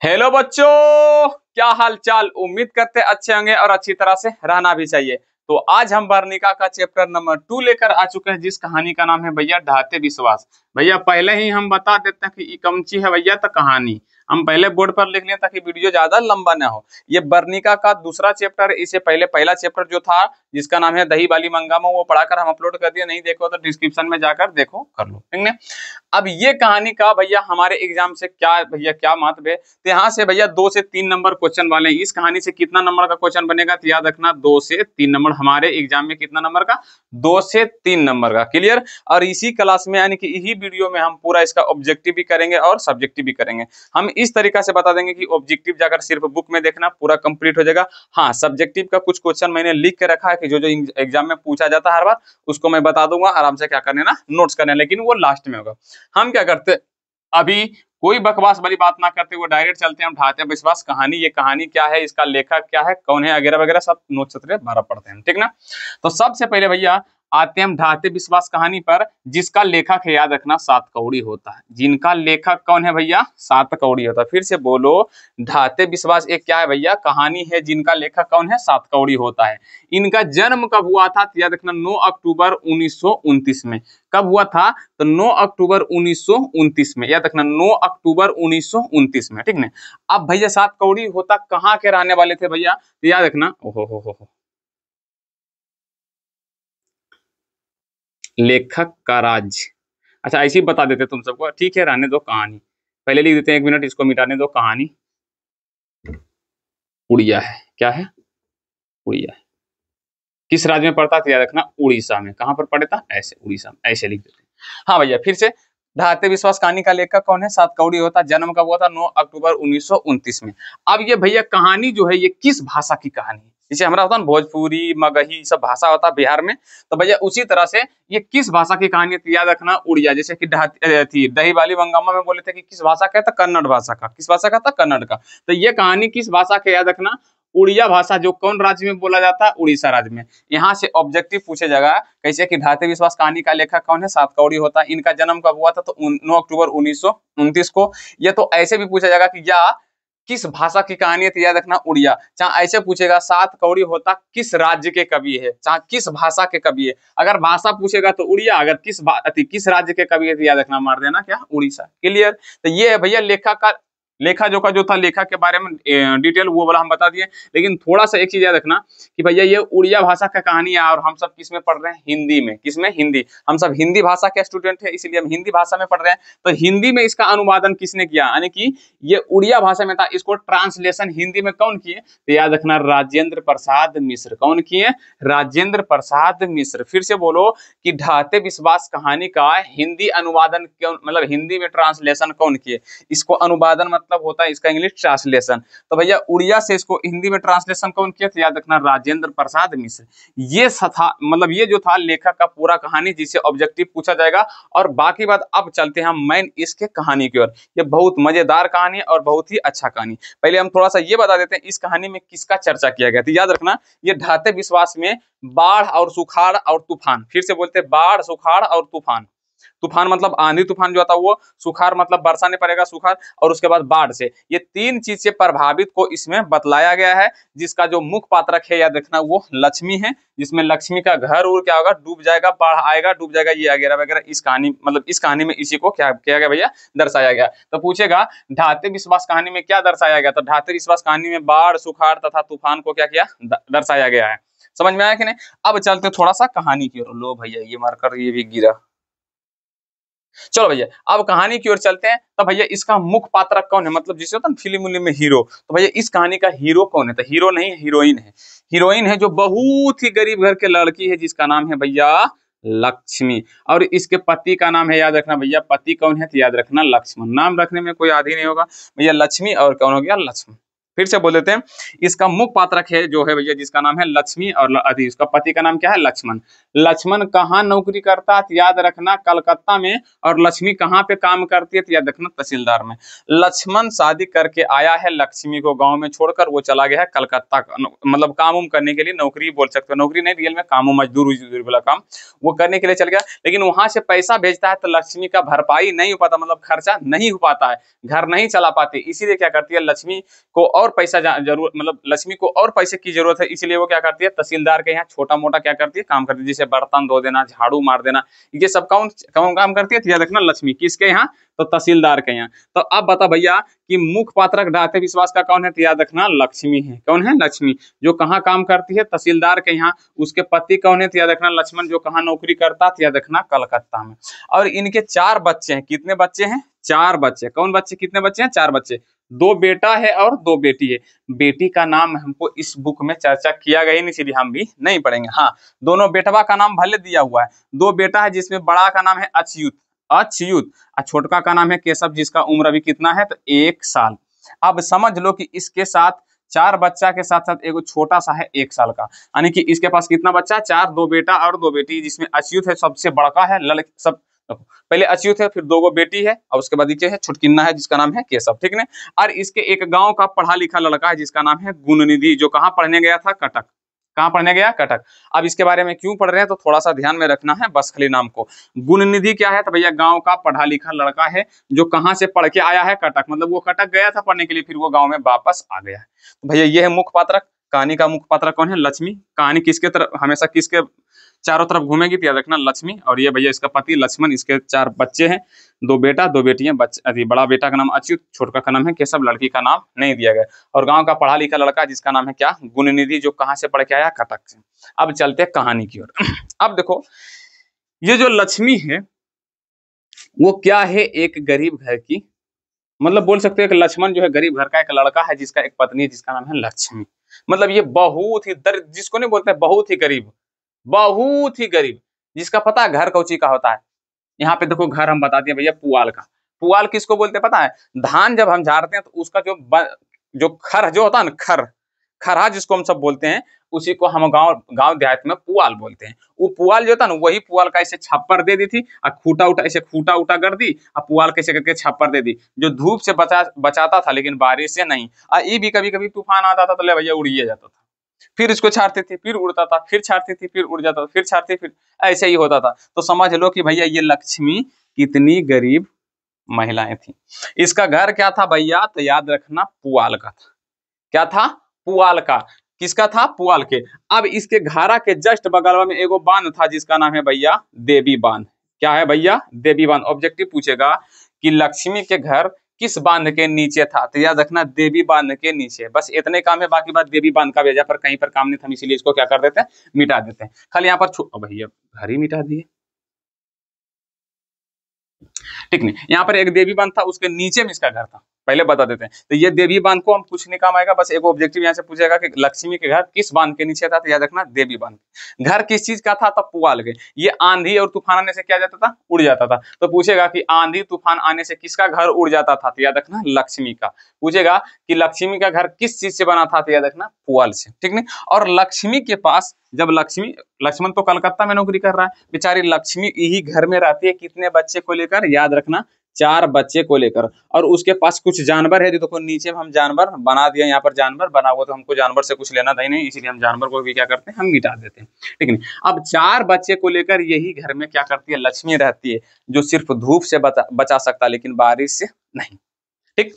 Hello बच्चों, क्या हाल चाल। उम्मीद करते अच्छे होंगे और अच्छी तरह से रहना भी चाहिए। तो आज हम वर्णिका का चैप्टर नंबर 2 लेकर आ चुके हैं, जिस कहानी का नाम है भैया ढाते विश्वास। भैया पहले ही हम बता देते हैं कि कमची है भैया तो कहानी हम पहले बोर्ड पर लिख लें ताकि वीडियो ज्यादा लंबा ना हो। ये वर्णिका का दूसरा चैप्टर है। इससे पहले पहला चैप्टर जो था जिसका नाम है दही वाली मंगामा, वो पढ़ाकर हम अपलोड कर दिए। नहीं देखो तो डिस्क्रिप्शन में जाकर देखो कर लो, ठीक है। अब ये कहानी का भैया हमारे एग्जाम से क्या भैया क्या महत्व है, तो यहाँ से भैया 2 से 3 नंबर क्वेश्चन वाले हैं। इस कहानी से कितना नंबर का क्वेश्चन बनेगा तो याद रखना 2 से 3 नंबर। हमारे एग्जाम में कितना नंबर का, 2 से 3 नंबर का। क्लियर। और इसी क्लास में यानी कि यही वीडियो में हम पूरा इसका ऑब्जेक्टिव भी करेंगे और सब्जेक्टिव भी करेंगे। हम इस तरीका से बता देंगे कि ऑब्जेक्टिव जाकर सिर्फ बुक में देखना पूरा कंप्लीट हो जाएगा। हाँ, सब्जेक्टिव का कुछ क्वेश्चन मैंने लिख के रखा है कि जो जो एग्जाम में पूछा जाता है हर बार, उसको मैं बता दूंगा। आराम से क्या करने ना, नोट्स करने, लेकिन वो लास्ट में होगा। हम क्या करते अभी कोई बकवास वाली बात ना करते हुए डायरेक्ट चलते हैं हम ढाते विश्वास कहानी। ये कहानी क्या है, इसका लेखक क्या है, कौन है, वगैरह वगैरह सब नोट सत्र 12 पढ़ते हैं, ठीक ना। तो सबसे पहले भैया आते हैं हम ढाते विश्वास कहानी पर, जिसका लेखक है याद रखना सात कौड़ी होता है। जिनका लेखक कौन है भैया, सात कौड़ी होता है। फिर से बोलो, ढाते विश्वास एक क्या है भैया, कहानी है जिनका लेखक कौन है, सात कौड़ी होता है। इनका जन्म कब हुआ था तो याद रखना 9 अक्टूबर 1929 में। कब हुआ था तो 9 अक्टूबर 1929 में, याद रखना 9 अक्टूबर 1929 में, ठीक ना। अब भैया सात कौड़ी होता कहाँ के रहने वाले थे भैया, तो याद रखना ओहो हो लेखक का राज्य। अच्छा ऐसे ही बता देते तुम सबको, ठीक है, रहने दो कहानी। पहले लिख देते हैं, 1 मिनट इसको मिटाने दो। कहानी उड़िया है, क्या है, उड़िया है। किस राज्य में पड़ता था याद रखना, उड़ीसा में। कहां पर पड़े था, ऐसे उड़ीसा में, ऐसे लिख देते हैं। हाँ भैया फिर से, ढाते विश्वास कहानी का लेखक कौन है, सात कौड़ी होता। जन्म कब हुआ था, 9 अक्टूबर 1929 में। अब ये भैया कहानी जो है ये किस भाषा की कहानी है, जैसे हमारा होता है भोजपुरी मगही सब भाषा होता है बिहार में, तो भैया उसी तरह से ये किस भाषा की कहानी है याद रखना, उड़िया। जैसे कि थी दही वाली मंगामा में बोले थे कि किस भाषा का था, कन्नड़ भाषा का। किस भाषा का था, कन्नड़ का। तो ये कहानी किस भाषा के, याद रखना उड़िया भाषा, जो कौन राज्य में बोला जाता है, उड़ीसा राज्य में। यहाँ से ऑब्जेक्टिव पूछे जाएगा कैसे कि ढाते विश्वास कहानी का लेखक कौन है, सात कौड़ी होता। इनका जन्म कब हुआ था तो 9 अक्टूबर 1929 को। ये तो ऐसे भी पूछा जाएगा कि या किस भाषा की कहानी है तो याद रखना उड़िया। चाहे ऐसे पूछेगा सात कौड़ी होता किस राज्य के कवि है, चाहे किस भाषा के कवि है। अगर भाषा पूछेगा तो उड़िया, अगर किस राज्य के कवि है तो याद रखना मार देना क्या, उड़ीसा। क्लियर। तो ये है भैया लेखक का, लेखा जोखा जो था लेखा के बारे में डिटेल वो वाला हम बता दिए। लेकिन थोड़ा सा एक चीज याद रखना कि भैया ये उड़िया भाषा का कहानी है और हम सब किस में पढ़ रहे हैं, हिंदी में। किसमें, हिंदी। हम सब हिंदी भाषा के स्टूडेंट है, इसलिए हम हिंदी भाषा में पढ़ रहे हैं। तो हिंदी में इसका अनुवादन किसने किया, यानी कि ये उड़िया भाषा में था, इसको ट्रांसलेशन हिंदी में कौन किए तो याद रखना राजेंद्र प्रसाद मिश्र। कौन किए, राजेंद्र प्रसाद मिश्र। फिर से बोलो कि ढाते विश्वास कहानी का हिंदी अनुवादन क्यों, मतलब हिंदी में ट्रांसलेशन कौन किए। इसको अनुवादन मतलब होता है इसका इंग्लिश ट्रांसलेशन। तो भैया उड़िया से इसको हिंदी में ट्रांसलेशन कौन किया तो याद रखना राजेंद्र प्रसाद मिश्र। ये था मतलब ये जो था लेखक का पूरा कहानी, जिसे ऑब्जेक्टिव पूछा जाएगा। और बाकी बात अब चलते हैं हम मेन इसके कहानी की ओर। ये बहुत मजेदार कहानी है और बहुत ही अच्छा कहानी। पहले हम थोड़ा सा ये बता देते हैं इस कहानी में किसका चर्चा किया गया। तो याद रखना ये ढाते विश्वास में बाढ़ और सुखाड़ और तूफान, फिर से बोलते हैं बाढ़ सुखाड़ और तूफान। तूफान मतलब आंधी तूफान जो आता है वो, सुखाड़ मतलब वर्षा नहीं पड़ेगा सुखाड़, और उसके बाद बाढ़ से, ये तीन चीज से प्रभावित को इसमें बतलाया गया है। जिसका जो मुख्य पात्रक है याद रखना वो लक्ष्मी है, जिसमें लक्ष्मी का घर और क्या होगा, डूब जाएगा, बाढ़ आएगा डूब जाएगा, ये वगैरह वगैरह। इस कहानी मतलब इस कहानी में इसी को क्या किया गया भैया, दर्शाया गया। तो पूछेगा ढाते विश्वास कहानी में क्या दर्शाया गया, तो ढाते विश्वास कहानी में बाढ़ सुखाड़ तथा तूफान को क्या किया, दर्शाया गया है। समझ में आया कि नहीं। अब चलते थोड़ा सा कहानी की ओर। लो भैया ये मार्कर ये भी गिरा। चलो भैया अब कहानी की ओर चलते हैं। तो भैया इसका मुख्य पात्र कौन है, मतलब जिसे होता है फिल्म उल्म में हीरो, तो भैया इस कहानी का हीरो कौन है, तो हीरो नहीं हीरोइन है। हीरोइन है जो बहुत ही गरीब घर के लड़की है, जिसका नाम है भैया लक्ष्मी। और इसके पति का नाम है, याद रखना भैया पति कौन है तो याद रखना लक्ष्मण। नाम रखने में कोई आदि नहीं होगा भैया, लक्ष्मी और कौन हो गया, लक्ष्मण। फिर से बोल देते हैं। इसका मुख्य पात्रक है जो है भैया, जिसका नाम है लक्ष्मी, और उसका पति का नाम क्या है, लक्ष्मण। लक्ष्मण कहाँ नौकरी करता है, तो याद रखना कलकत्ता में। और लक्ष्मी कहाँ पे काम करती है, तो याद रखना तहसीलदार में। लक्ष्मण शादी करके आया है लक्ष्मी को गांव में छोड़कर, वो चला गया है कलकत्ता, मतलब काम उम करने के लिए, नौकरी बोल सकते हो, नौकरी नहीं रियल में काम, मजदूर वाला काम वो करने के लिए चल गया। लेकिन वहां से पैसा भेजता है तो लक्ष्मी का भरपाई नहीं हो पाता, मतलब खर्चा नहीं हो पाता है, घर नहीं चला पाती, इसीलिए क्या करती है लक्ष्मी को और पैसा जरूरत, मतलब लक्ष्मी को और पैसे की जरूरत है, इसलिए वो क्या करती है तहसीलदार के यहाँ छोटा मोटा क्या करती है काम करती है, जैसे बर्तन धो देना, झाड़ू मार देना, ये सब कौन कौन काम करती है, तो याद रखना लक्ष्मी। किसके यहाँ, तो तहसीलदार के यहाँ। तो अब बता भैया कि मुख्य पात्रक ढाते विश्वास का कौन है, तो याद रखना लक्ष्मी है। कौन है, लक्ष्मी, जो कहाँ काम करती है, तहसीलदार के यहाँ। उसके पति कौन है, तो याद रखना लक्ष्मण, जो कहाँ नौकरी करता, तो याद रखना कलकत्ता में। और इनके 4 बच्चे हैं। कितने बच्चे हैं, 4 बच्चे। कौन बच्चे, कितने बच्चे हैं, 4 बच्चे। 2 बेटा है और 2 बेटी है। बेटी का नाम हमको इस बुक में चर्चा किया गया नहीं, इसलिए हम भी नहीं पढ़ेंगे। हाँ, दोनों बेटवा का नाम भले दिया हुआ है। 2 बेटा है, जिसमें बड़ा का नाम है अच्युत, अच्युत, और छोटका का नाम है केशव, जिसका उम्र अभी कितना है, तो 1 साल। अब समझ लो कि इसके साथ 4 बच्चा के साथ साथ एगो छोटा सा है 1 साल का, यानी कि इसके पास कितना बच्चा है, 4, 2 बेटा और 2 बेटी, जिसमें अच्युत है सबसे बड़का है, सब पहले अच्युत है, फिर 2 बेटी है, और उसके बाद ये है छुटकिन्ना है, जिसका नाम है केशव, ठीक है। और इसके एक गांव का पढ़ा लिखा लड़का है, जिसका नाम है गुणनिधि, जो कहाँ पढ़ने गया था, कटक। कहाँ पढ़ने गया, कटक। अब इसके बारे में क्यों पढ़ रहे हैं, तो थोड़ा सा ध्यान में रखना है बस खाली नाम को। गुणनिधि क्या है, तो भैया गांव का पढ़ा लिखा लड़का है, जो कहाँ से पढ़ के आया है, कटक, मतलब वो कटक गया था पढ़ने के लिए, फिर वो गाँव में वापस आ गया है। तो भैया ये है मुख्य पात्रक। कहानी का मुख्य पात्रक कौन है, लक्ष्मी। कहानी किसके तरफ, हमेशा किसके चारों तरफ घूमेगी, तो याद रखना लक्ष्मी। और ये भैया इसका पति लक्ष्मण, इसके 4 बच्चे हैं, 2 बेटा 2 बेटियां। बच्चे, बड़ा बेटा का नाम अच्युत, छोटका का नाम है केशव, लड़की का नाम नहीं दिया गया। और गांव का पढ़ा लिखा लड़का, जिसका नाम है क्या, गुणनिधि, जो कहाँ से पढ़ के आया, कटक से। अब चलते कहानी की ओर। अब देखो, ये जो लक्ष्मी है वो क्या है, एक गरीब घर की, मतलब बोल सकते हैं कि लक्ष्मण जो है गरीब घर का एक लड़का है, जिसका एक पत्नी है, जिसका नाम है लक्ष्मी। मतलब ये बहुत ही दरिद्र, जिसको नहीं बोलते बहुत ही गरीब, बहुत ही गरीब, जिसका पता है घर कौची का होता है। यहाँ पे देखो घर हम बता दिए भैया, पुआल का। पुआल किसको बोलते हैं पता है, धान जब हम झाड़ते हैं तो उसका जो खर जो होता है ना, खरहा जिसको हम सब बोलते हैं, उसी को हम गांव देहात में पुआल बोलते हैं। वो पुआल जो था ना, वही पुआल का ऐसे छप्पर दे दी थी, और खूटा उठा ऐसे खूटा उठा कर दी, और पुआल कैसे करके छप्पर दे दी, जो धूप से बचाता था, लेकिन बारिश से नहीं। और ये भी कभी कभी तूफान आता था तो ले भैया उड़िए जाता था, फिर इसको छाड़ते थे, फिर उड़ता था, फिर छाड़ती थी, फिर उड़ जाता था, फिर छाड़ती, फिर ऐसे ही होता था। तो समझ लो कि भैया ये लक्ष्मी कितनी गरीब महिलाएं थी। इसका घर क्या था भैया, तो याद रखना पुआल का था। क्या था, पुआल का। किसका था, पुआल के। अब इसके घारा के जस्ट बगल में एगो बांध था, जिसका नाम है भैया देवी बांध। क्या है भैया, देवी बांध। ऑब्जेक्टिव पूछेगा कि लक्ष्मी के घर किस बांध के नीचे था, तो याद रखना देवी बांध के नीचे। बस इतने काम है, बाकी बात देवी बांध का भेजा पर कहीं पर काम नहीं था, इसीलिए इसको क्या कर देते हैं, मिटा देते हैं। खाली यहाँ पर भैया घर ही मिटा दिए, ठीक नहीं। यहाँ पर एक देवी बांध था, उसके नीचे में इसका घर था, पहले बता देते हैं। तो ये देवी बांध को हम कुछ नहीं काम आएगा, बस एक ऑब्जेक्टिव यहाँ से पूछेगा कि लक्ष्मी के घर किस बांध के नीचे था, तो याद रखना देवी बांध। घर किस चीज का था, तब पुआल के। ये आंधी और तूफान आने से क्या जाता था, उड़ जाता था। तो पूछेगा कि आंधी तूफान आने से किसका घर उड़ जाता था, तो याद रखना लक्ष्मी का। पूछेगा कि लक्ष्मी का घर किस चीज से बना था, तो याद रखना पुआल से, ठीक नहीं। और लक्ष्मी के पास जब लक्ष्मण तो कलकत्ता में नौकरी कर रहा है, बेचारी लक्ष्मी यही घर में रहती है, कितने बच्चे को लेकर, याद रखना 4 बच्चे को लेकर। और उसके पास कुछ जानवर है, जो देखो नीचे में हम जानवर बना दिया, यहाँ पर जानवर बना हुआ, तो हमको जानवर से कुछ लेना था ही नहीं, इसीलिए हम जानवर को भी क्या करते हैं, हम मिटा देते हैं, ठीक है। अब 4 बच्चे को लेकर यही घर में क्या करती है, लक्ष्मी रहती है, जो सिर्फ धूप से बचा सकता, लेकिन बारिश से नहीं, ठीक।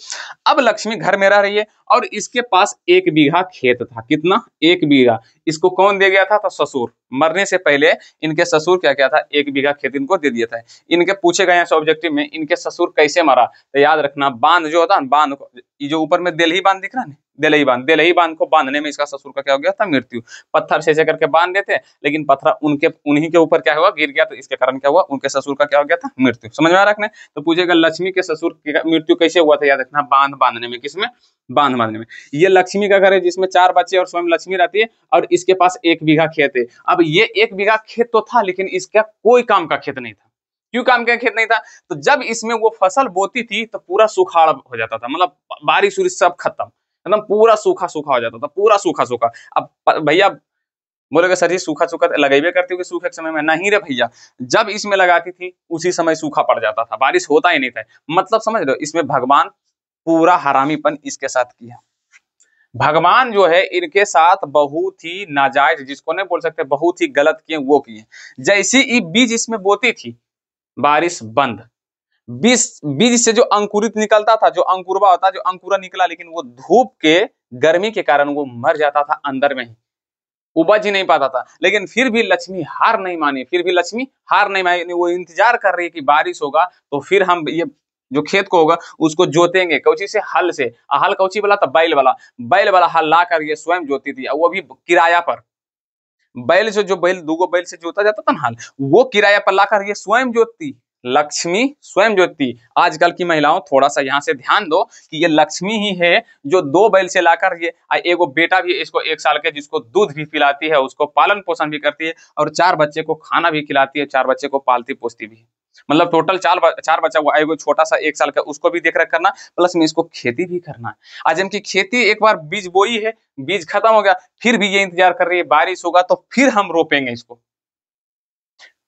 अब लक्ष्मी घर में रह रही है, और इसके पास 1 बीघा खेत था। कितना, 1 बीघा। इसको कौन दे गया था, तो ससुर। मरने से पहले इनके ससुर क्या क्या था, 1 बीघा खेत इनको दे दिया था। इनके पूछे गए ऑब्जेक्टिव में, इनके ससुर कैसे मरा, तो याद रखना बांध जो होता है, बांध को, ये जो ऊपर में देलही बांध दिख रहा है, देलही बांध को बांधने में इसका ससुर का क्या हो गया था, मृत्यु। पत्थर से करके बांध देते, लेकिन पत्थर उन्हीं के ऊपर क्या हुआ, गिर गया, तो इसके कारण क्या हुआ, उनके ससुर का क्या हो गया था, मृत्यु। समझ में आ रखने। तो पूछेगा लक्ष्मी के ससुर की मृत्यु कैसे हुआ था, याद रखना बांध बांधने में। किसमें, बांध बांधने में। ये लक्ष्मी का घर है, जिसमें 4 बच्चे और स्वयं लक्ष्मी रहती है, और इसके पास 1 बीघा खेत है। अब ये 1 बीघा खेत तो था, लेकिन इसका कोई काम का खेत नहीं था। क्यों काम का खेत नहीं था, तो जब इसमें वो फसल बोती थी तो पूरा सुखाड़ हो जाता था, मतलब बारिश उरिश सब खत्म, एकदम पूरा सूखा सूखा हो जाता था, पूरा सूखा सूखा। अब भैया बोलेगा सर जी सूखा सूखा लगेबे करती होगी सूखे के समय में, नहीं रे भैया, जब इसमें लगाती थी उसी समय सूखा पड़ जाता था, बारिश होता ही नहीं था। मतलब समझ रहे हो, इसमें भगवान पूरा हरामीपन इसके साथ किया। भगवान जो है इनके साथ बहुत ही नाजायज, जिसको नहीं बोल सकते, बहुत ही गलत किए वो किए। जैसी ही बीज इसमें बोती थी, बारिश बंद। बीज बीज से जो अंकुरित निकलता था, जो अंकुरवा होता, जो अंकुरा निकला, लेकिन वो धूप के गर्मी के कारण वो मर जाता था अंदर में ही, उपज ही नहीं पाता था। लेकिन फिर भी लक्ष्मी हार नहीं मानी, फिर भी लक्ष्मी हार नहीं मानी। वो इंतजार कर रही है कि बारिश होगा तो फिर हम ये जो खेत को होगा उसको जोतेंगे, कौची से, हल से। हल कौची वाला था, बैल वाला। बैल वाला हल ला कर ये स्वयं जोती थी, वो भी किराया पर। बैल से, जो बैल दूगो बैल से जोता जाता था ना हल, वो किराया पर लाकर ये स्वयं जोतती, लक्ष्मी स्वयं जोतती। आजकल की महिलाओं थोड़ा सा यहाँ से ध्यान दो कि ये लक्ष्मी ही है जो 2 बैल से लाकर ये एगो बेटा भी इसको 1 साल के, जिसको दूध भी पिलाती है, उसको पालन पोषण भी करती है, और 4 बच्चे को खाना भी खिलाती है, 4 बच्चे को पालती पोसती भी है। मतलब टोटल 4 बच्चा हुआ, एगो छोटा सा 1 साल का, उसको भी देख रेख करना, प्लस में इसको खेती भी करना। आज इनकी खेती, एक बार बीज बोई है, बीज खत्म हो गया, फिर भी ये इंतजार कर रही है बारिश होगा तो फिर हम रोपेंगे इसको,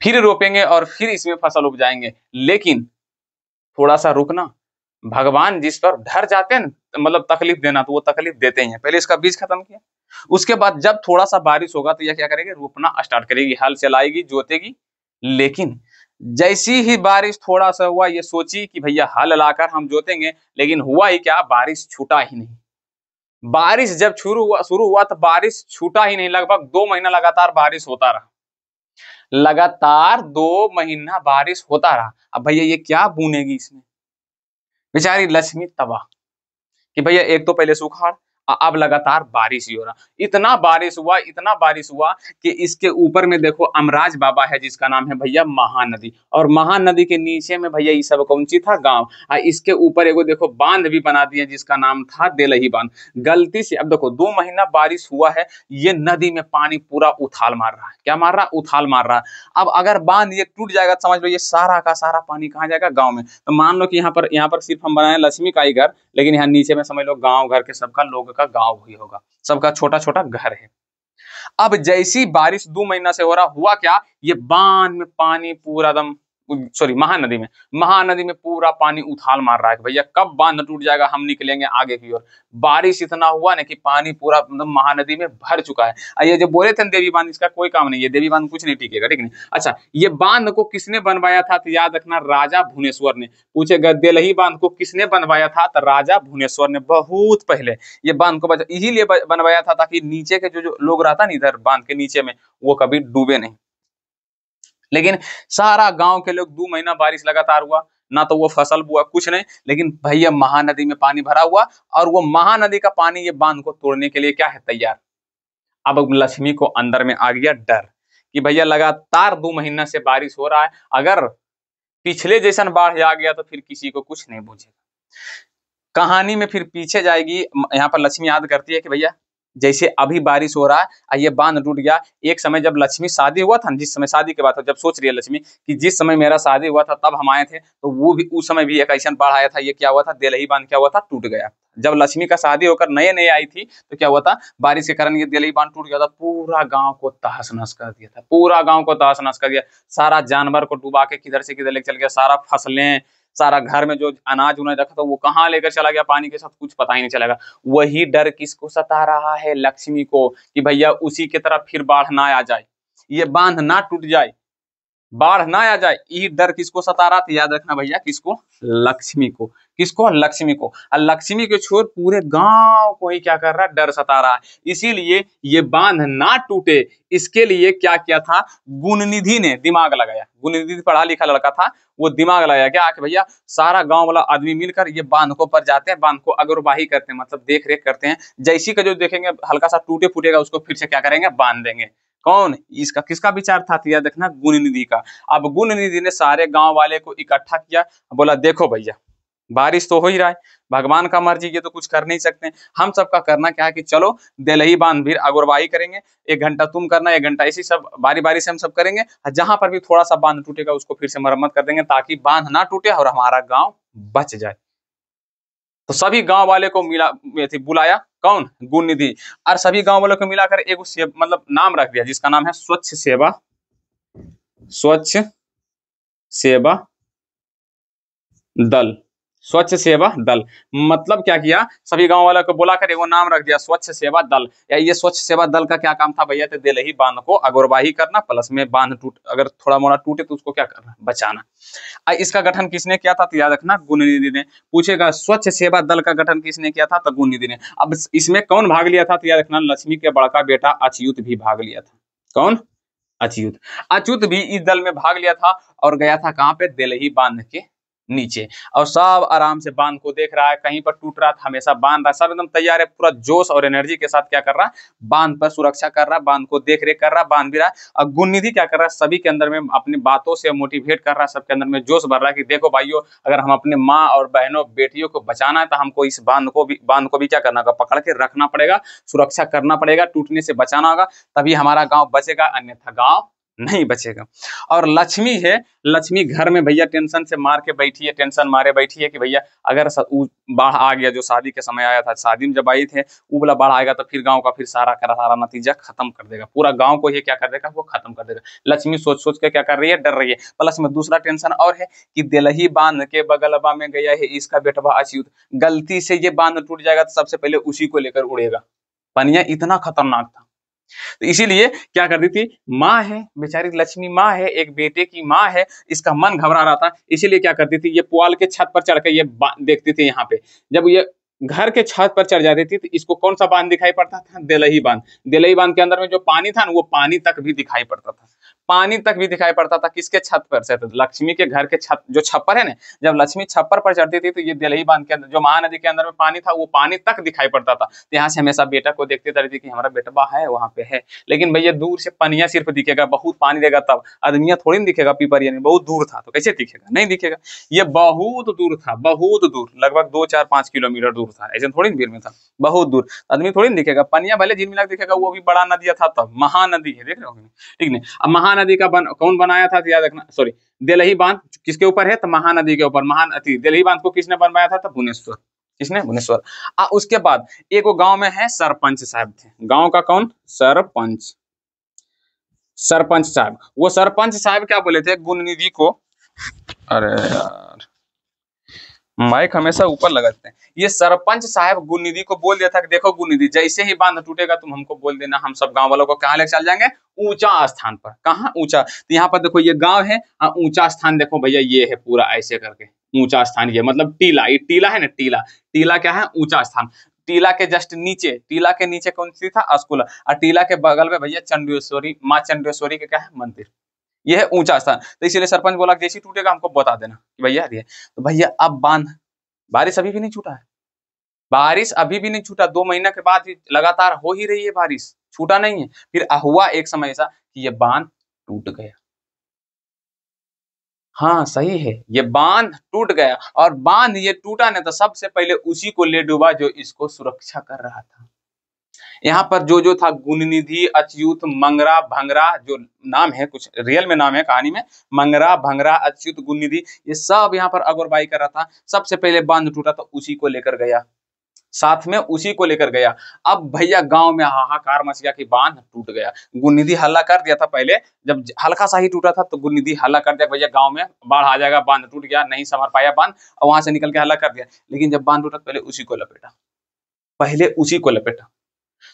फिर रोपेंगे और फिर इसमें फसल उपजाएंगे। लेकिन थोड़ा सा रुकना, भगवान जिस पर डर जाते हैं ना, मतलब तकलीफ देना, तो वो तकलीफ देते ही हैं। पहले इसका बीज खत्म किया, उसके बाद जब थोड़ा सा बारिश होगा तो यह क्या करेगी, रोपना स्टार्ट करेगी, हल चलाएगी, जोतेगी। लेकिन जैसी ही बारिश थोड़ा सा हुआ, ये सोची कि भैया हल लाकर हम जोतेंगे, लेकिन हुआ ही क्या, बारिश छूटा ही नहीं। बारिश जब शुरू हुआ तो बारिश छूटा ही नहीं, लगभग 2 महीना लगातार बारिश होता रहा, लगातार 2 महीना बारिश होता रहा। अब भैया ये क्या बूनेगी इसमें, बेचारी लक्ष्मी तबाह, कि भैया एक तो पहले सुखाड़, अब लगातार बारिश ही हो रहा। इतना बारिश हुआ, इतना बारिश हुआ कि इसके ऊपर में देखो अमराज बाबा है, जिसका नाम है भैया महानदी, और महानदी के नीचे में भैया ये सब कौन सी था, गांव। इसके ऊपर एगो देखो बांध भी बना दिया, जिसका नाम था देलही बांध। गलती से, अब देखो 2 महीना बारिश हुआ है, ये नदी में पानी पूरा उथाल मार रहा है। क्या मार रहा, उथाल मार रहा है। अब अगर बांध ये टूट जाएगा तो समझ लो ये सारा का सारा पानी कहाँ जाएगा, गाँव में। तो मान लो कि यहाँ पर सिर्फ हम बनाए लक्ष्मी का ही घर, लेकिन यहाँ नीचे में समझ लो गांव घर के सबका, लोग का गांव ही होगा, सबका छोटा छोटा घर है। अब जैसी बारिश 2 महीना से हो रहा, हुआ क्या, ये बांध में पानी पूरा दम, सॉरी महानदी में पूरा पानी उछाल मार रहा है। भैया कब बांध टूट जाएगा, हम निकलेंगे आगे की ओर। बारिश इतना हुआ ना कि पानी पूरा मतलब महानदी में भर चुका है। ये जो बोले थे देवी बांध, इसका कोई काम नहीं है, देवी बांध कुछ नहीं टिकेगा, ठीक नहीं। अच्छा, ये बांध को किसने बनवाया था, तो याद रखना, राजा भुवनेश्वर ने। पूछेगा देलही बांध को किसने बनवाया था, तो राजा भुवनेश्वर ने, बहुत पहले ये बांध को इसीलिए बनवाया था ताकि नीचे के जो लोग रहता ना इधर बांध के नीचे में, वो कभी डूबे नहीं। लेकिन सारा गांव के लोग 2 महीना बारिश लगातार हुआ ना, तो वो फसल बुआ कुछ नहीं, लेकिन भैया महानदी में पानी भरा हुआ, और वो महानदी का पानी ये बांध को तोड़ने के लिए क्या है, तैयार। अब लक्ष्मी को अंदर में आ गया डर कि भैया लगातार 2 महीना से बारिश हो रहा है, अगर पिछले जैसन बाढ़ आ गया तो फिर किसी को कुछ नहीं बूझेगा। कहानी में फिर पीछे जाएगी, यहाँ पर लक्ष्मी याद करती है कि भैया जैसे अभी बारिश हो रहा है, ये बांध टूट गया। एक समय जब लक्ष्मी शादी हुआ था, जिस समय शादी के बाद, जब सोच रही है लक्ष्मी कि जिस समय मेरा शादी हुआ था तब हम आए थे, तो वो भी उस समय भी एक ऐसा बाढ़ आया था। ये क्या हुआ था, देलही बांध क्या हुआ था, टूट गया। जब लक्ष्मी का शादी होकर नए नए आई थी तो क्या हुआ था, बारिश के कारण ये देलही बांध टूट गया था, पूरा गांव को तहस नहस कर दिया था, पूरा गांव को तहस नहस कर दिया। सारा जानवर को डुबा के किधर से किधर लेकर चल गया, सारा फसलें, सारा घर में जो अनाज उनाज रखा था वो कहाँ लेकर चला गया पानी के साथ, कुछ पता ही नहीं चलेगा। वही डर किसको सता रहा है, लक्ष्मी को, कि भैया उसी की तरफ फिर बाढ़ ना आ जाए, ये बांध ना टूट जाए, बाढ़ ना आ जाए। यही डर किसको सता रहा था, याद रखना भैया, किसको, लक्ष्मी को। किसको, लक्ष्मी को। और लक्ष्मी के छोर पूरे गांव को ही क्या कर रहा है, डर सता रहा है। इसीलिए ये बांध ना टूटे, इसके लिए क्या किया था, गुणनिधि ने दिमाग लगाया। गुणनिधि पढ़ा लिखा लड़का था, वो दिमाग लगाया क्या कि भैया सारा गांव वाला आदमी मिलकर ये बांध को पर जाते हैं, बांध को अगरवाही करते हैं, मतलब देख रेख करते हैं। जैसी का जो देखेंगे हल्का सा टूटे फूटेगा, उसको फिर से क्या करेंगे, बांध देंगे। कौन, इसका किसका विचार था, याद देखना, गुणनिधि का। अब गुणनिधि ने सारे गांव वाले को इकट्ठा किया, बोला देखो भैया बारिश तो हो ही रहा है, भगवान का मर्जी, ये तो कुछ कर नहीं सकते। हम सबका करना क्या है कि चलो देलही बांध भी अगरवाही करेंगे, 1 घंटा तुम करना, 1 घंटा इसी सब बारी बारी से हम सब करेंगे। जहां पर भी थोड़ा सा बांध टूटेगा उसको फिर से मरम्मत कर देंगे, ताकि बांध ना टूटे और हमारा गांव बच जाए। तो सभी गांव वाले को बुलाया, कौन? गुण निधि। और सभी गांव वालों को मिलाकर एक मतलब नाम रख दिया जिसका नाम है स्वच्छ सेवा दल। स्वच्छ सेवा दल मतलब क्या किया, सभी गांव वालों को बुलाकर एगो नाम रख दिया स्वच्छ सेवा दल। या ये स्वच्छ सेवा दल का क्या काम था भैया? तो देलही बांध को अगोरवाही करना, प्लस में बांध टूट अगर थोड़ा मोड़ा टूटे तो उसको क्या करना? बचाना। इसका गठन किसने किया था? तो याद रखना गुण निधि ने। पूछेगा स्वच्छ सेवा दल का गठन किसने किया था? तो गुण निधि ने। अब इसमें कौन भाग लिया था? तो याद रखना लक्ष्मी के बड़का बेटा अच्युत भी भाग लिया था। कौन? अच्युत। अच्युत भी इस दल में भाग लिया था और गया था कहां पे? देलही बांध के नीचे। और सब आराम से बांध को देख रहा है, कहीं पर टूट रहा था हमेशा बांध रहा, सब एकदम तैयार है, पूरा जोश और एनर्जी के साथ क्या कर रहा? बांध पर सुरक्षा कर रहा, बांध को देख रेख कर रहा, बांध भी रहा। और गुण निधि क्या कर रहा है? सभी के अंदर में अपनी बातों से मोटिवेट कर रहा है, सबके अंदर में जोश भर रहा है कि देखो भाइयों, अगर हम अपने माँ और बहनों बेटियों को बचाना है तो हमको इस बांध को भी क्या करना होगा? पकड़ के रखना पड़ेगा, सुरक्षा करना पड़ेगा, टूटने से बचाना होगा, तभी हमारा गाँव बचेगा, अन्यथा गाँव नहीं बचेगा। और लक्ष्मी है, लक्ष्मी घर में भैया टेंशन से मार के बैठी है, टेंशन मारे बैठी है कि भैया अगर बाढ़ आ गया, जो शादी के समय आया था, शादी में जब आई थे वो वाला बाढ़ आएगा तो फिर गांव का फिर सारा नतीजा खत्म कर देगा, पूरा गांव को ये क्या कर देगा? वो खत्म कर देगा। लक्ष्मी सोच सोच के क्या कर रही है? डर रही है। प्लस में दूसरा टेंशन और है कि देलही बांध के बगलबा में गया है इसका बेटवा अच्युत, गलती से ये बांध टूट जाएगा तो सबसे पहले उसी को लेकर उड़ेगा। पनिया इतना खतरनाक था, तो इसीलिए क्या करती थी? माँ है बेचारी लक्ष्मी, माँ है, एक बेटे की माँ है, इसका मन घबरा रहा था, इसीलिए क्या करती थी? ये पुआल के छत पर चढ़ के ये देखती थी। यहाँ पे जब ये घर के छत पर चढ़ जाती थी तो इसको कौन सा बांध दिखाई पड़ता था? देलही बांध। देलही बांध के अंदर में जो पानी था ना, वो पानी तक भी दिखाई पड़ता था, पानी तक भी दिखाई पड़ता था। किसके छत पर से? तो लक्ष्मी के घर के छत, जो छप्पर है ना, जब लक्ष्मी छप्पर पर चढ़ती थी तो ये देलही बांध के अंदर जो महानदी के अंदर में पानी था वो पानी तक दिखाई पड़ता था। तो यहाँ से हमेशा बेटा को देखते रहती थी कि हमारा बेटवा है वहां पे है। लेकिन भैया दूर से पनिया सिर्फ दिखेगा, बहुत पानी देगा तब, आदमिया थोड़ी ना दिखेगा, पीपरिया नहीं, बहुत दूर था तो कैसे दिखेगा? नहीं दिखेगा। ये बहुत दूर था, बहुत दूर, लगभग 2-4-5 किलोमीटर दूर था, ऐसे थोड़ी भीड़ में था, बहुत दूर, आदमी थोड़ी ना दिखेगा। पनिया भले झिलमिला दिखेगा, वो भी बड़ा नदिया था तब, महानदी है, देख रहे हो? ठीक नहीं। अब महानदी का कौन बनाया था? तो याद रखना, सॉरी, देलही बांध किसके ऊपर है? तो महानदी के ऊपर। महानदी देलही बांध को किसने बनवाया था? तो भुवनेश्वर। किसने? भुवनेश्वर। उसके बाद एक गांव में है सरपंच साहब थे, गांव का कौन? सरपंच। सरपंच साहब, वो सरपंच साहब क्या बोले थे गुण निधि को? अरे यार, माइक हमेशा ऊपर लगाते हैं। ये सरपंच साहब गुण निधि को बोल दिया था कि देखो गुण निधि, जैसे ही बांध टूटेगा तुम हमको बोल देना, हम सब गांव वालों को कहाँ लेकर चल जाएंगे? ऊंचा स्थान पर। कहाँ ऊंचा? तो यहाँ पर देखो ये गांव है, ऊंचा स्थान देखो भैया, ये है पूरा ऐसे करके ऊंचा स्थान। ये मतलब टीला, ये टीला है ना, टीला, टीला क्या है? ऊंचा स्थान। टीला के जस्ट नीचे, टीला के नीचे कौन सी था? अस्कुला। और टीला के बगल में भैया चंडेश्वरी, माँ चंडेश्वरी के क्या है? मंदिर। यह है ऊंचा स्थान। तो इसीलिए सरपंच बोला जैसे टूटेगा हमको बता देना कि भैया ये। तो भैया अब बांध, बारिश अभी भी नहीं छूटा है, बारिश अभी भी नहीं छूटा, 2 महीना के बाद लगातार हो ही रही है बारिश, छूटा नहीं है। फिर हुआ एक समय ऐसा कि ये बांध टूट गया। हाँ सही है, ये बांध टूट गया। और बांध ये टूटा नहीं तो सबसे पहले उसी को ले डूबा जो इसको सुरक्षा कर रहा था। यहाँ पर जो था गुण निधि, अच्युत, मंगरा, भंगरा, जो नाम है कुछ रियल में नाम है कहानी में, मंगरा, भंगरा, अच्युत, गुण निधि, ये सब यहाँ पर अगुरबाई कर रहा था। सबसे पहले बांध टूटा तो उसी को लेकर गया, साथ में उसी को लेकर गया। अब भैया गांव में हाहाकार मच गया कि बांध टूट गया। गुण निधि हल्ला कर दिया था पहले, जब हल्का सा ही टूटा था तो गुण निधि हल्ला कर दिया भैया गांव में बाढ़ आ जाएगा, बांध टूट गया, नहीं संभल पाया बांध, और वहां से निकल के हल्ला कर दिया। लेकिन जब बांध टूटा पहले उसी को लपेटा, पहले उसी को लपेटा,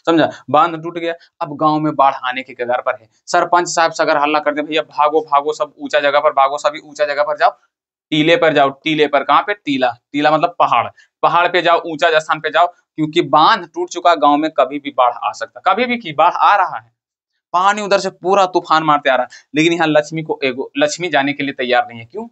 समझा? बांध टूट गया, अब गांव में बाढ़ आने के कगार पर है। सरपंच साहब सगर हल्ला कर दे भैया भागो भागो, सब ऊंचा जगह पर भागो, सभी ऊंचा जगह पर जाओ, टीले पर जाओ। टीले पर कहाँ पे? टीला, टीला मतलब पहाड़, पहाड़ पे जाओ, ऊंचा स्थान पे जाओ, क्योंकि बांध टूट चुका, गांव में कभी भी बाढ़ आ सकता, कभी भी की बाढ़ आ रहा है, पानी उधर से पूरा तूफान मारते आ रहा है। लेकिन यहाँ लक्ष्मी जाने के लिए तैयार नहीं है। क्यों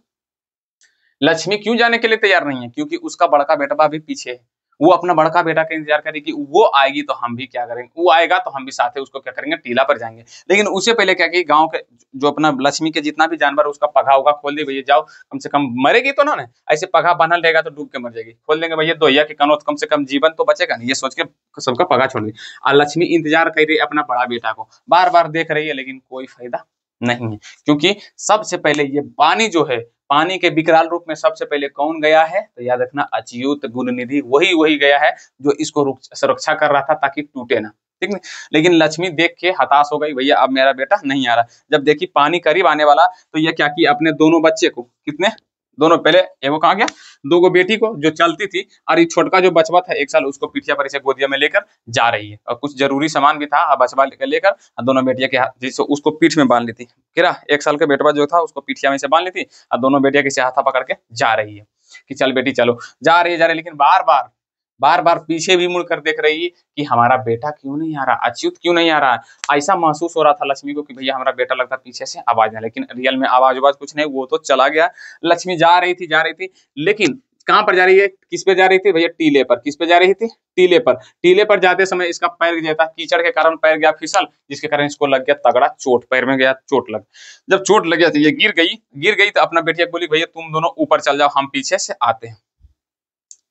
लक्ष्मी क्यों जाने के लिए तैयार नहीं है? क्योंकि उसका बड़का बेटा भी पीछे है, वो अपना बड़का बेटा का इंतजार करेगी, वो आएगी तो हम भी क्या करेंगे, वो आएगा तो हम भी साथ है उसको क्या करेंगे? टीला पर जाएंगे। लेकिन उससे पहले क्या कि गांव के जो अपना लक्ष्मी के जितना भी जानवर, उसका पगा होगा खोल दे भैया, जाओ, कम से कम मरेगी तो ना, ऐसे पगा बांधल रहेगा तो डूब के मर जाएगी, खोल देंगे भैया दोहिया के कनौत, कम से कम जीवन तो बचेगा नहीं, ये सोच के सबका पगा छोड़ दी। और लक्ष्मी इंतजार कर रही है अपना बड़ा बेटा को, बार बार देख रही है, लेकिन कोई फायदा नहीं है, क्योंकि सबसे पहले ये पानी जो है, पानी के विकराल रूप में सबसे पहले कौन गया है? तो याद रखना अच्युत गुणनिधि, वही गया है जो इसको सुरक्षा कर रहा था ताकि टूटे ना, ठीक है। लेकिन लक्ष्मी देख के हताश हो गई, भैया अब मेरा बेटा नहीं आ रहा। जब देखी पानी करीब आने वाला तो ये क्या की, अपने दोनों बच्चे को, कितने, दोनों, पहले एगो कहाँ गया, दो बेटी को जो चलती थी, और ये छोटका जो बचवा था 1 साल, उसको पीठिया पर इसे गोदिया में लेकर जा रही है। और कुछ जरूरी सामान भी था, बचवा लेकर दोनों बेटिया के हाथ, जिससे उसको पीठ में बांध ली थी, किरा 1 साल का बेटवा जो था उसको पीठिया में से बांध ली थी, और दोनों बेटिया के हाथा पकड़ के जा रही है कि चल बेटी चलो। जा रही है, लेकिन बार बार पीछे भी मुड़कर देख रही है कि हमारा बेटा क्यों नहीं आ रहा, अच्युत क्यों नहीं आ रहा है। ऐसा महसूस हो रहा था लक्ष्मी को कि भैया हमारा बेटा लगता पीछे से आवाज है, लेकिन रियल में आवाज कुछ नहीं, वो तो चला गया। लक्ष्मी जा रही थी, लेकिन कहां पर जा रही है, किस पे जा रही थी भैया, टीले पर। किस पे जा रही थी, टीले पर जाते समय इसका पैर गिरा, कीचड़ के कारण पैर गया फिसल, जिसके कारण इसको लग गया तगड़ा चोट, पैर में गया चोट लग। जब चोट लग गया तो ये गिर गई तो अपना बेटिया बोली भैया तुम दोनों ऊपर चल जाओ, हम पीछे से आते हैं।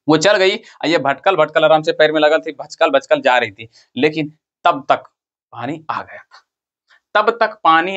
वो चल गई, ये भटकल आराम से पैर में लगल थी, भचकल जा रही थी, लेकिन तब तक पानी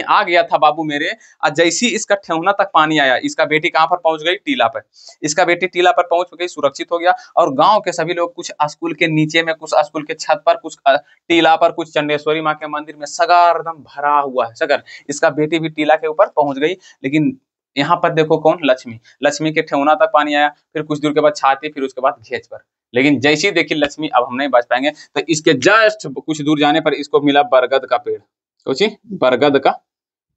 आ गया था बाबू मेरे। और जैसी इसका ठेहुना तक पानी आया, इसका बेटी कहां पर पहुंच गई, टीला पर। इसका बेटी टीला पर पहुंच गई, सुरक्षित हो गया। और गांव के सभी लोग, कुछ स्कूल के नीचे में, कुछ स्कूल के छत पर, कुछ टीला पर, कुछ चंडेश्वरी माँ के मंदिर में सगर एकदम भरा हुआ है, सगर। इसका बेटी भी टीला के ऊपर पहुंच गई, लेकिन यहाँ पर देखो कौन, लक्ष्मी के ठेहुना तक पानी आया, फिर कुछ दूर के बाद छाती, फिर उसके बाद घेच पर। लेकिन जैसी देखी लक्ष्मी अब हम नहीं बच पाएंगे, तो इसके जस्ट कुछ दूर जाने पर इसको मिला बरगद का पेड़। बरगद का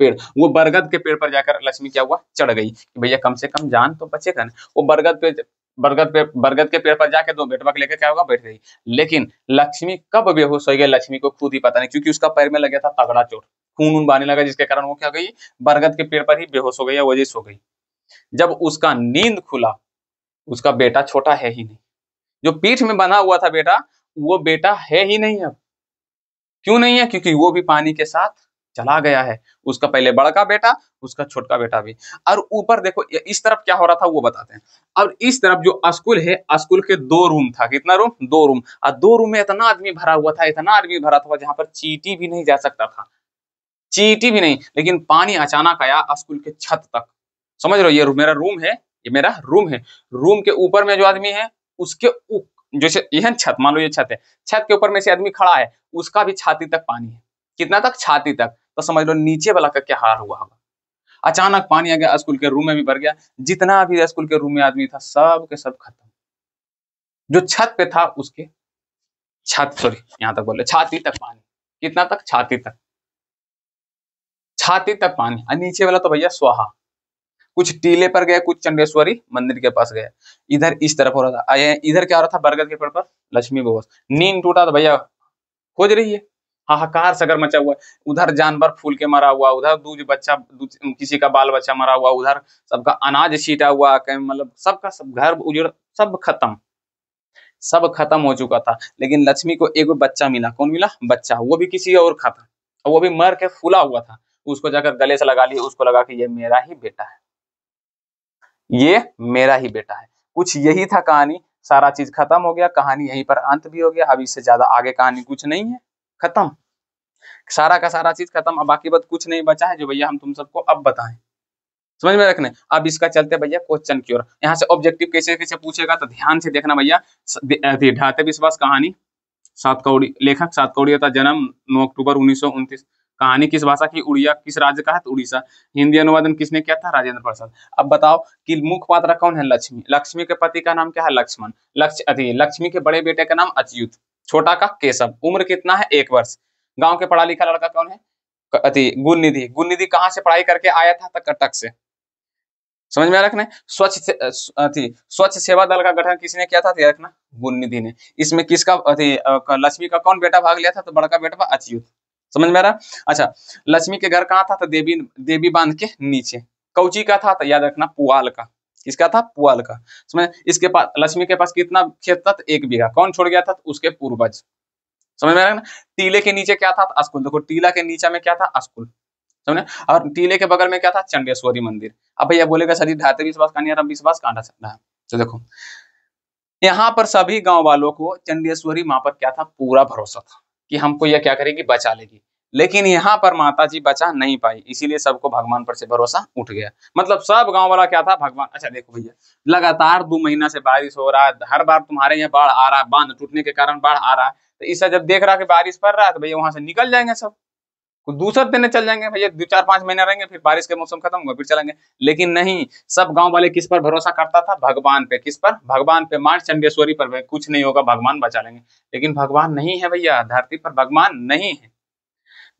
पेड़। वो बरगद के पेड़ पर जाकर लक्ष्मी क्या हुआ, चढ़ गई कि भैया कम से कम जान तो बचेगा ना। वो बरगद के पेड़ पर जाके दो बेटवा के लेकर क्या होगा, बैठ गई। लेकिन लक्ष्मी कब बेहोश हो गई, लक्ष्मी को खुद ही पता नहीं, क्योंकि उसका पैर में लग गया था तगड़ा चोट, खून बहने लगा, जिसके कारण वो क्या गई, बरगद के पेड़ पर ही बेहोश हो गई या वजह सो गई। जब उसका नींद खुला, उसका बेटा छोटा है ही नहीं, जो पीठ में बंधा हुआ था बेटा, वो बेटा है ही नहीं। अब क्यों नहीं है, क्योंकि वो भी पानी के साथ चला गया है। उसका पहले बड़का बेटा, उसका छोटका बेटा भी। और ऊपर देखो इस तरफ क्या हो रहा था वो बताते हैं। और इस तरफ जो स्कूल है, स्कूल के 2 रूम था, कितना रूम, 2 रूम। और 2 रूम में इतना आदमी भरा हुआ था, जहां पर चींटी भी नहीं जा सकता था, चींटी भी नहीं। लेकिन पानी अचानक आया स्कूल के छत तक। समझ रहे हो, ये मेरा रूम है, ये मेरा रूम है। रूम के ऊपर में जो आदमी है, उसके जैसे यह छत, मान लो ये छत है, छत के ऊपर में से आदमी खड़ा है, उसका भी छाती तक पानी है। कितना तक, छाती तक। तो समझ लो नीचे वाला का क्या हाल हुआ होगा। अचानक पानी आ गया, स्कूल के रूम में भी भर गया। जितना भी स्कूल के रूम में आदमी था, सब के सब खत्म। जो छत पे था उसके यहाँ तक बोले छाती तक पानी। कितना तक, छाती तक पानी। और नीचे वाला तो भैया स्वाहा। कुछ टीले पर गए, कुछ चंडेश्वरी मंदिर के पास गए। इधर इस तरफ हो रहा था, इधर क्या हो रहा था, बरगद के पेड़ पर लक्ष्मी बेहोश। नींद टूटा तो भैया खोज रही है, हाहाकार सगर मचा हुआ है। उधर जानवर फूल के मरा हुआ, उधर किसी का बाल बच्चा मरा हुआ, उधर सबका अनाज छीटा हुआ, मतलब सबका सब घर उजड़, सब खत्म हो चुका था। लेकिन लक्ष्मी को एक बच्चा मिला। कौन मिला, बच्चा, वो भी किसी और का था, और वो भी मर के फूला हुआ था। उसको जाकर गले से लगा लिया, उसको लगा कि ये मेरा ही बेटा है, ये मेरा ही बेटा है। कुछ यही था कहानी। सारा चीज खत्म हो गया, कहानी यहीं पर अंत भी हो गया। अब इससे ज्यादा आगे कहानी कुछ नहीं है, खत्म, सारा का सारा चीज खत्म। अब बाकी बात कुछ नहीं बचा है जो भैया हम तुम सबको अब बताएं, समझ में रखने। अब इसका चलते भैया क्वेश्चन की ओर। यहाँ से ऑब्जेक्टिव कैसे कैसे पूछेगा तो ध्यान से देखना भैया। ढाते विश्वास कहानी, सातकौड़ी, लेखक सातकौड़ी था, जन्म 9 अक्टूबर 1929। कहानी किस भाषा की, उड़िया। किस राज्य का है, तो उड़ीसा। हिंदी अनुवादन किसने किया था, राजेंद्र प्रसाद। अब बताओ कि मुख्य पात्र कौन है, लक्ष्मी। लक्ष्मी के पति का नाम क्या है, लक्ष्मण। लक्ष्मी के बड़े बेटे का नाम अच्युत, छोटा का केशव। उम्र कितना है, 1 वर्ष। गांव के पढ़ा लिखा लड़का कौन है, गुणनिधि कहाँ से पढ़ाई करके आया था, कटक से। समझ में रखना। स्वच्छ सेवा दल का गठन किसने किया था, रखना, गुणनिधि ने। इसमें किसका लक्ष्मी का कौन बेटा भाग लिया था, तो बड़का बेटा अच्युत। समझ में आ रहा। अच्छा, लक्ष्मी के घर कहाँ था, तो देवी बांध के नीचे। कौची का था, तो याद रखना, पुआल का। किसका था, पुआल का। समझ। इसके पास, लक्ष्मी के पास कितना खेत था, 1 बीघा। कौन छोड़ गया था, तो उसके पूर्वज। समझ में आ रहा ना। टीले के नीचे क्या था, स्कूल। देखो टीला के नीचे में क्या था, स्कूल, समझे। और टीले के बगल में क्या था, चंडेश्वरी मंदिर। अब भैया बोलेगा सर ढाते विश्वास कहानी और विश्वास कांटा सकता है। तो देखो यहाँ पर सभी गांव वालों को चंडेश्वरी माँ पर क्या था, पूरा भरोसा था कि हमको यह क्या करेगी, बचा लेगी। लेकिन यहाँ पर माता जी बचा नहीं पाई, इसीलिए सबको भगवान पर से भरोसा उठ गया। मतलब सब गांव वाला क्या था, भगवान। अच्छा देखो भैया, लगातार 2 महीना से बारिश हो रहा है, हर बार तुम्हारे यहाँ बाढ़ आ रहा है, बांध टूटने के कारण बाढ़ आ रहा है, तो इससे जब देख रहा है कि बारिश पड़ रहा है तो भैया वहां से निकल जाएंगे सब, कुछ दूसरे दिन चल जाएंगे भैया, 2-4-5 महीने रहेंगे, फिर बारिश के मौसम खत्म होगा फिर चलेंगे। लेकिन नहीं, सब गांव वाले किस पर भरोसा करता था, भगवान पे। किस पर? भगवान पे, मां चंडेश्वरी पर। कुछ नहीं होगा, भगवान बचा लेंगे। लेकिन भगवान नहीं है भैया, धरती पर भगवान नहीं है,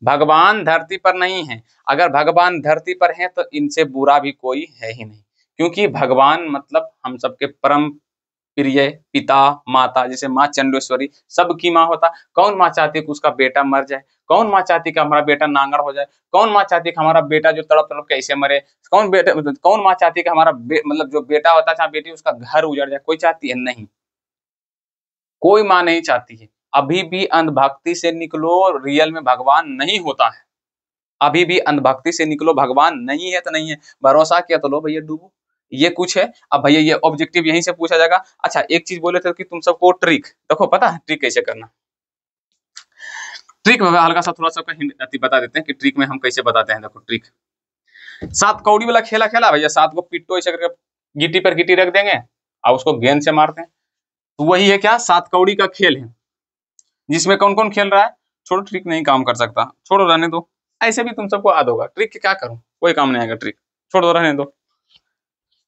भगवान धरती पर नहीं है। अगर भगवान धरती पर है तो इनसे बुरा भी कोई है ही नहीं, क्योंकि भगवान मतलब हम सबके परम प्रिय पिता माता, जैसे माँ चंडेश्वरी सबकी माँ होता। कौन माँ चाहती कि उसका बेटा मर जाए? कौन माँ चाहती कि हमारा बेटा नांगर हो जाए? कौन माँ चाहती कि हमारा बेटा जो तड़प तड़प कैसे मरे? कौन माँ चाहती कि हमारा मतलब जो बेटा होता है बेटी, उसका घर उजड़ जाए? कोई चाहती है? नहीं, कोई माँ नहीं चाहती है। अभी भी अंधभक्ति से निकलो, रियल में भगवान नहीं होता है। अभी भी अंधभक्ति से निकलो, भगवान नहीं है तो नहीं है, भरोसा किया तो लो भैया डूबो। ये कुछ है। अब भैया ये ऑब्जेक्टिव यहीं से पूछा जाएगा। अच्छा एक चीज बोले थे कि तुम सबको ट्रिक देखो, पता है ट्रिक कैसे करना? ट्रिक में हल्का सा थोड़ा सा हिंट बता देते हैं कि ट्रिक में हम कैसे बताते हैं। देखो ट्रिक, 7 कौड़ी वाला खेला खेला भैया, 7 को पिट्टो ऐसे करके गिट्टी पर गिट्टी रख देंगे और उसको गेंद से मारते हैं, तो वही है क्या, 7 कौड़ी का खेल है, जिसमें कौन कौन खेल रहा है। छोड़ो, ट्रिक नहीं काम कर सकता, छोड़ो रहने दो। ऐसे भी तुम सबको याद होगा, ट्रिक क्या करूं, कोई काम नहीं आएगा ट्रिक, छोड़ दो रहने दो,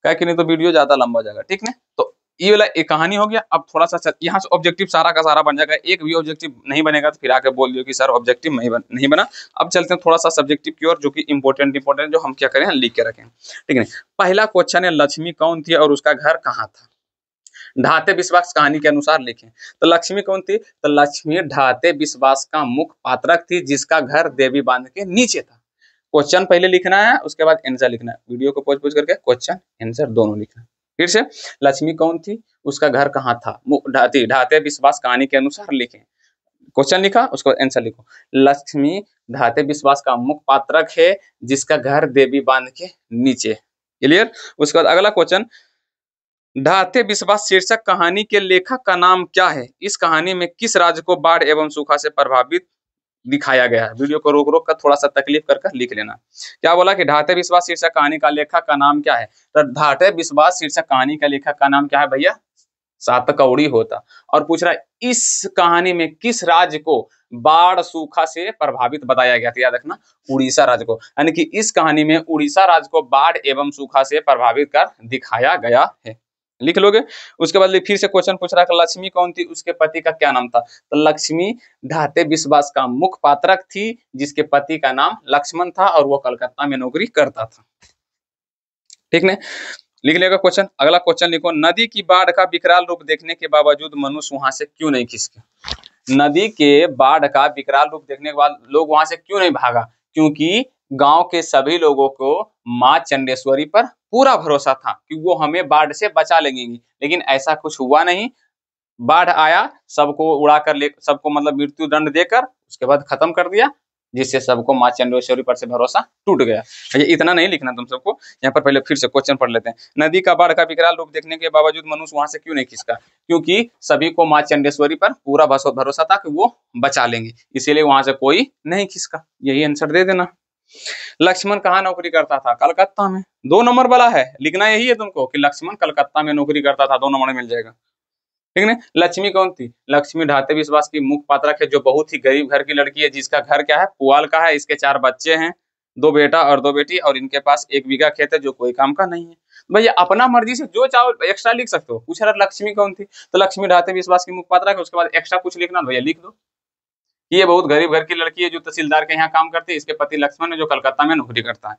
क्या कि नहीं तो वीडियो ज्यादा लंबा हो जाएगा। ठीक है, तो ये वाला एक कहानी हो गया। अब थोड़ा सा यहाँ से ऑब्जेक्टिव सारा का सारा बन जाएगा, एक भी ऑब्जेक्टिव नहीं बनेगा तो फिर आके बोल दियो कि सर ऑब्जेक्टिव नहीं बना। अब चलते हैं थोड़ा सा सब्जेक्टिव की ओर, जो कि इंपॉर्टेंट जो हम क्या करें लिख के रखें। ठीक है, पहला क्वेश्चन है, लक्ष्मी कौन थी और उसका घर कहाँ था? ढाते विश्वास कहानी के अनुसार लिखें। तो लक्ष्मी कौन थी? तो लक्ष्मी ढाते विश्वास का मुख्य पात्रक थी, जिसका घर देवी बांध के नीचे था। क्वेश्चन पहले लिखना है, उसके बाद आंसर लिखना है। वीडियो को पॉज करके क्वेश्चन आंसर दोनों लिखना है। फिर से, लक्ष्मी कौन थी, उसका घर कहाँ था, ढाते विश्वास कहानी के अनुसार लिखें। क्वेश्चन लिखा, उसको आंसर लिखो। लक्ष्मी ढाते विश्वास का मुख्य पात्रक है, जिसका घर देवी बांध के नीचे। क्लियर? उसके बाद अगला क्वेश्चन, ढाते विश्वास शीर्षक कहानी के लेखक का नाम क्या है? इस कहानी में किस राज्य को बाढ़ एवं सूखा से प्रभावित दिखाया गया है? वीडियो को रोक रोक कर थोड़ा सा तकलीफ कर लिख लेना। क्या बोला कि ढाते विश्वास शीर्षक कहानी का लेखक का नाम क्या है? तो ढाते विश्वास शीर्षक कहानी का लेखक का नाम क्या है भैया? 7 कौड़ी होता। और पूछ रहा है इस कहानी में किस राज्य को बाढ़ सूखा से प्रभावित बताया गया था? याद रखना, उड़ीसा राज्य को। यानी कि इस कहानी में उड़ीसा राज्य को बाढ़ एवं सूखा से प्रभावित कर दिखाया गया है। लिख लोगे। उसके बाद फिर से क्वेश्चन पूछ रहा है, लक्ष्मी कौन थी, उसके पति का क्या नाम था? तो लक्ष्मी ढाते विश्वास का मुख्य पात्रक थी, जिसके पति का नाम लक्ष्मण था और वो कलकत्ता में नौकरी करता था। ठीक है, लिख लेगा क्वेश्चन। अगला क्वेश्चन लिखो, नदी की बाढ़ का विकराल रूप देखने के बावजूद मनुष्य वहां से क्यों नहीं खिसके? नदी के बाढ़ का विकराल रूप देखने के बाद लोग वहां से क्यों नहीं भागा? क्योंकि गांव के सभी लोगों को मां चंडेश्वरी पर पूरा भरोसा था कि वो हमें बाढ़ से बचा लेंगी। लेकिन ऐसा कुछ हुआ नहीं। बाढ़ आया, सबको उड़ा कर सबको मतलब मृत्यु दंड देकर उसके बाद खत्म कर दिया, जिससे सबको मां चंडेश्वरी पर से भरोसा टूट गया। इतना नहीं लिखना तुम सबको, यहाँ पर पहले फिर से क्वेश्चन पढ़ लेते हैं। नदी का बाढ़ का विकराल रूप देखने के बावजूद मनुष्य वहां से क्यों नहीं खिसका? क्योंकि सभी को मां चंडेश्वरी पर पूरा भरोसा था कि वो बचा लेंगे, इसीलिए वहां से कोई नहीं खिसका। यही आंसर दे देना। लक्ष्मण कहाँ नौकरी करता था? कलकत्ता में। 2 नंबर वाला है, लिखना यही है तुमको कि लक्ष्मण कलकत्ता में नौकरी करता था, 2 नंबर मिल जाएगा। ठीक है। लक्ष्मी कौन थी? लक्ष्मी ढाते विश्वास की मुख्य पात्रक है, जो बहुत ही गरीब घर की लड़की है, जिसका घर क्या है, पुआल का है। इसके 4 बच्चे हैं, 2 बेटा और 2 बेटी, और इनके पास 1 बीघा खेत है जो कोई काम का नहीं है। भैया अपना मर्जी से जो चाहो एक्स्ट्रा लिख सकते हो। पूछ रहा लक्ष्मी कौन थी, तो लक्ष्मी ढाते विश्वास की मुख्य पात्रक है, उसके बाद एक्स्ट्रा कुछ लिखना भैया लिख दो। ये बहुत गरीब घर की लड़की है जो तहसीलदार के यहाँ काम करती है। इसके पति लक्ष्मण है जो कलकत्ता में नौकरी करता है।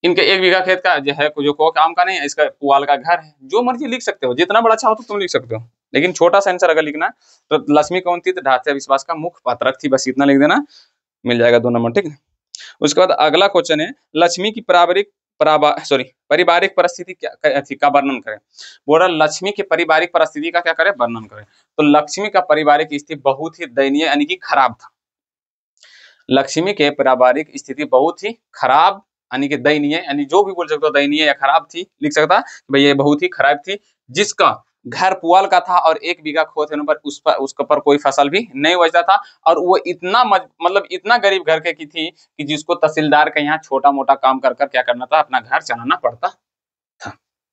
इनके 1 बीघा खेत का जो है, जो को काम का नहीं है, इसका पुआल का घर है। जो मर्जी लिख सकते हो, जितना बड़ा चाहो तो तुम लिख सकते हो, लेकिन छोटा सा आंसर अगर लिखना है तो लक्ष्मी कौन थी, तो ढाते विश्वास का मुख्य पात्रक थी, बस इतना लिख देना, मिल जाएगा 2 नंबर। ठीक है। उसके बाद अगला क्वेश्चन है, लक्ष्मी की पारिवारिक परिस्थिति क्या थी, का वर्णन करें। बोल रहा लक्ष्मी की पारिवारिक परिस्थिति का क्या करे, वर्णन करें। तो लक्ष्मी का पारिवारिक स्थिति बहुत ही दयनीय यानी कि खराब था। लक्ष्मी के पारिवारिक स्थिति बहुत ही खराब यानी कि दयनीय, यानी जो भी बोल सकते हो, दयनीय या खराब थी, लिख सकता भाई ये बहुत ही खराब थी, जिसका घर पुअल का था और 1 बीघा खेत होने पर उसके ऊपर कोई फसल भी नहीं उपजता था, और वो इतना मतलब इतना गरीब घर के की थी कि जिसको तहसीलदार के यहाँ छोटा-मोटा काम कर क्या करना था, अपना घर चलाना पड़ता था।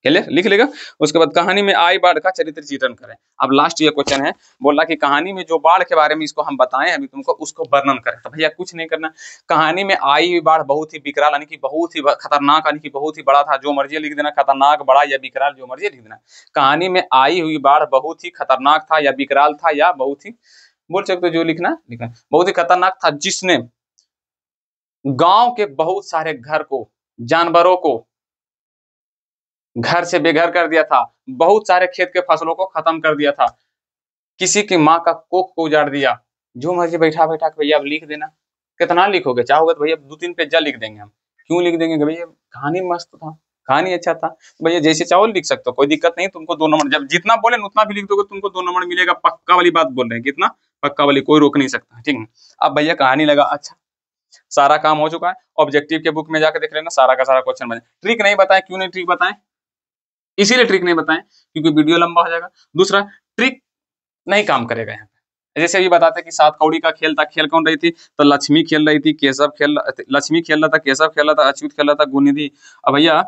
क्लियर? लिख लेगा। उसके बाद कहानी में आई बाढ़ का चरित्र चित्रण करें। अब लास्ट ये क्वेश्चन है, बोला कि कहानी में जो बाढ़ के बारे में इसको हम बताएं अभी तुमको, उसको वर्णन करें। तो भैया कुछ नहीं करना, कहानी में आई हुई बाढ़ बहुत ही विकराल यानी कि बहुत ही खतरनाक यानी कि बहुत ही बड़ा था, जो मर्जी लिख देना, खतरनाक, बड़ा या विकराल जो मर्जी लिख देना। कहानी में आई हुई बाढ़ बहुत ही खतरनाक था या विकराल था या बहुत ही, बोल सकते हो जो लिखना लिखना, बहुत ही खतरनाक था, जिसने गांव के बहुत सारे घर को, जानवरों को घर से बेघर कर दिया था, बहुत सारे खेत के फसलों को खत्म कर दिया था, किसी की माँ का कोख को उजाड़ दिया। जो मर्जी बैठा बैठा के भैया अब लिख देना, कितना लिखोगे, चाहोगे तो भैया 2-3 पेजा लिख देंगे हम। क्यों लिख देंगे भैया, कहानी मस्त था, कहानी अच्छा था, भैया जैसे चाहो लिख सकते हो, कोई दिक्कत नहीं। तुमको 2 नंबर, जब जितना बोले उतना भी लिख दोगे तुमको 2 नंबर मिलेगा, पक्का वाली बात बोल रहे हैं, कितना पक्का वाली, कोई रोक नहीं सकता, ठीक है। अब भैया कहानी लगा अच्छा, सारा काम हो चुका है, ऑब्जेक्टिव के बुक में जाकर देख लेना, सारा का सारा क्वेश्चन बने। ट्रिक नहीं बताए, क्यों नहीं ट्रिक बताएं, इसीलिए ट्रिक नहीं बताएं क्योंकि वीडियो लंबा हो जाएगा। दूसरा, ट्रिक नहीं काम करेगा यहाँ पे। जैसे अभी बताते कि 7 कौड़ी का खेल था, खेल कौन रही थी, तो लक्ष्मी खेल रही थी, लक्ष्मी खेल रहा था, केशव खेल रहा था, अच्युत खेल रहा था, गुनिधि। अब भैया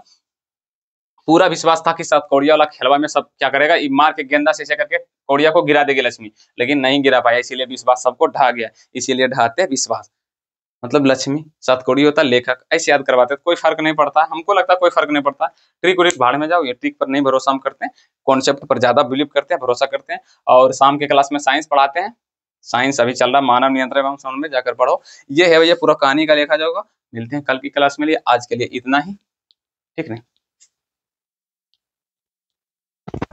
पूरा विश्वास था कि 7 कौड़िया वाला खेलवा में सब क्या करेगा, मार के गेंदा से ऐसे करके कौड़िया को गिरा देगी लक्ष्मी, लेकिन नहीं गिरा पाया, इसीलिए विश्वास सबको ढा गया, इसीलिए ढाते विश्वास। मतलब लक्ष्मी 7 कौड़ी होता, लेखक ऐसे याद करवाते, कोई फर्क नहीं पड़ता, हमको लगता है कोई फर्क नहीं पड़ता। ट्रिक उरिक भाड़ में जाओ, ये ट्रिक पर नहीं भरोसा हम करते हैं, कॉन्सेप्ट पर ज्यादा बिलीव करते हैं, भरोसा करते हैं। और शाम के क्लास में साइंस पढ़ाते हैं, साइंस अभी चल रहा, मानव नियंत्रण एवं समन्वय में जाकर पढ़ो। ये है भैया पूरा कहानी का लिखा जाएगा। मिलते हैं कल की क्लास में, लिए आज के लिए इतना ही, ठीक नहीं।